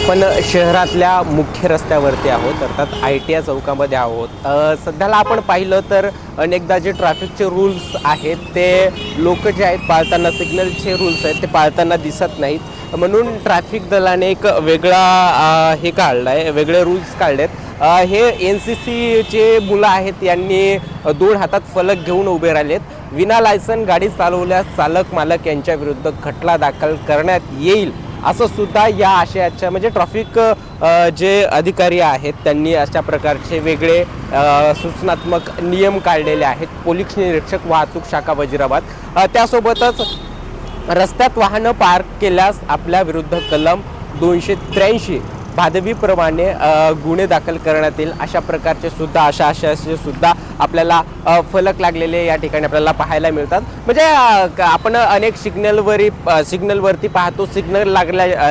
आपण शहरातल्या मुख्य रस्त्यावरती आहोत, अर्थात ITI चौकामध्ये आहोत। सध्याला आपण पाहिलं तर अनेकदा जे ट्रॅफिकचे रूल्स आहेत ते लोक जे आहेत पाळताना, सिग्नलचे रूल्स आहेत ते पाळताना दिसत नाहीत। म्हणून ट्रॅफिक दलाने एक वेगळा हे काढला आहे, वेगळे रूल्स काढलेत। हे NCCचे मुलं आहेत, यांनी दोन हातात फलक घेऊन उभे राहिलेत। विना लायसन गाडी चालवल्यास चालक मालक यांच्या विरुद्ध खटला दाखल करण्यात येईल असं सुद्धा या आशयाच्या म्हणजे ट्रॅफिक जे अधिकारी आहेत त्यांनी अशा प्रकारचे वेगळे सूचनात्मक नियम काढलेले आहेत। पोलीस निरीक्षक वाहतूक शाखा वजिराबाद त्यासोबतच रस्त्यात वाहनं पार्क केल्यास आपल्या विरुद्ध कलम 283 भादवीप्रमाणे गुन्हे दाखल करण्यात येईल अशा प्रकारचे सुद्धा आशयाचे सुद्धा आपल्याला फलक लागलेले या ठिकाणी आपल्याला पाहायला मिळतात। म्हणजे आपण अनेक सिग्नलवरती पाहतो, सिग्नल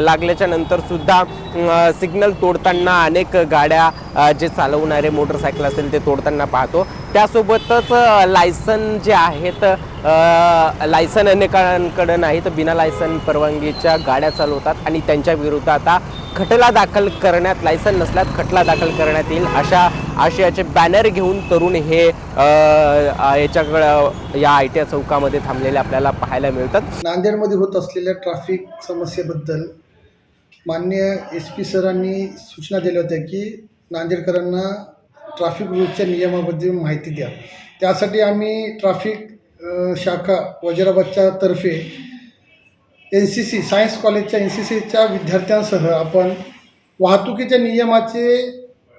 लागल्याच्या नंतर सुद्धा सिग्नल तोडताना अनेक गाड्या जे चालवणारे मोटरसायकल असेल ते तोडताना पाहतो। त्यासोबतच लायसन जे आहेत, लायसन अनेकांकडे नाही तर बिना लायसन परवानगीच्या गाड्या चालवतात आणि त्यांच्या विरुद्ध आता खटला दाखल करण्यात, लायसन नसल्यास खटला दाखल करण्यात येईल अशा आशयाचे बॅनर घेऊन तरुण हे याच्याकडे या ITI चौकामध्ये थांबलेले आपल्याला पाहायला मिळतात। नांदेडमध्ये होत असलेल्या ट्रॅफिक समस्येबद्दल माननीय SP सरांनी सूचना दिल्या होत्या की नांदेडकरांना ट्रॅफिक रूल्सच्या नियमाबद्दल माहिती द्या। त्यासाठी आम्ही ट्रॅफिक शाखा वजिराबादच्या तर्फे NCC सायन्स कॉलेजच्या NCCच्या विद्यार्थ्यांसह आपण वाहतुकीच्या नियमाचे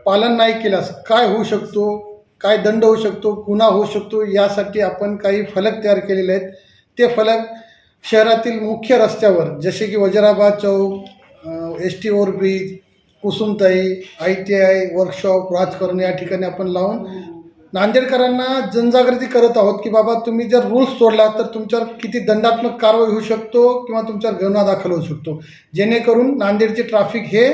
पालन नाही केल्यास काय होऊ शकतो, काय दंड होऊ शकतो, गुन्हा होऊ शकतो, यासाठी आपण काही फलक तयार केलेले आहेत। ते फलक शहरातील मुख्य रस्त्यावर जसे की वजिराबाद चौक, ST overbridge, Kusumtai, ITI workshop, राजकारण या ठिकाणी आपण लावून नांदेडकरांना जनजागृती करत आहोत की बाबा तुम्ही जर रूल्स तोडला तर तुमच्यावर किती दंडात्मक कारवाई होऊ शकतो किंवा तुमच्यावर गुन्हा दाखल होऊ शकतो, जेणेकरून नांदेडचे ट्रॅफिक हे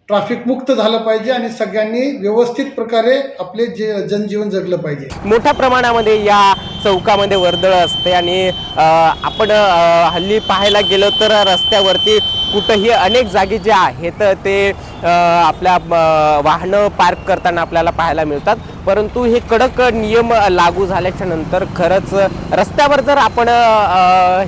ट्रॅफिक मुक्त झालं पाहिजे आणि सगळ्यांनी व्यवस्थित प्रकारे आपले जनजीवन जगलं पाहिजे। मोठ्या प्रमाणामध्ये या चौकामध्ये वर्दळ असते आणि आपण हल्ली पाहायला गेलो तर रस्त्यावरती कुठंही अनेक जागी जे आहेत ते आपल्या वाहनं पार्क करताना आपल्याला पाहायला मिळतात। परंतु हे कडक नियम लागू झाल्याच्या नंतर खरंच रस्त्यावर जर आपण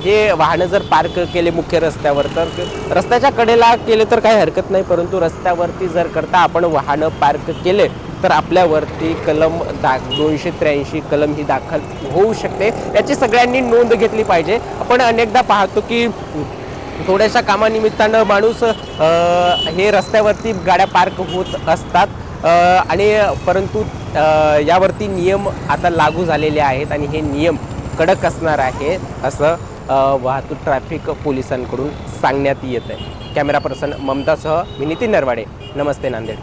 हे वाहनं जर पार्क केले मुख्य रस्त्यावर तर रस्त्याच्या कडेला केले तर काही हरकत नाही, परंतु रस्त्यावरती जर करता आपण वाहनं पार्क केले तर आपल्यावरती कलम 283 कलम ही दाखल होऊ शकते। याची सगळ्यांनी नोंद घेतली पाहिजे। आपण अनेकदा पाहतो की थोड्याशा कामानिमित्तानं माणूस हे रस्त्यावरती गाड्या पार्क होत असतात आणि परंतु यावरती नियम आता लागू झालेले आहेत आणि हे नियम कडक असणार आहे असं वाहतूक ट्रॅफिक पोलिसांकडून सांगण्यात येत आहे। कॅमेरा पर्सन ममतासह मी नितीन नरवाडे, नमस्ते नांदेड।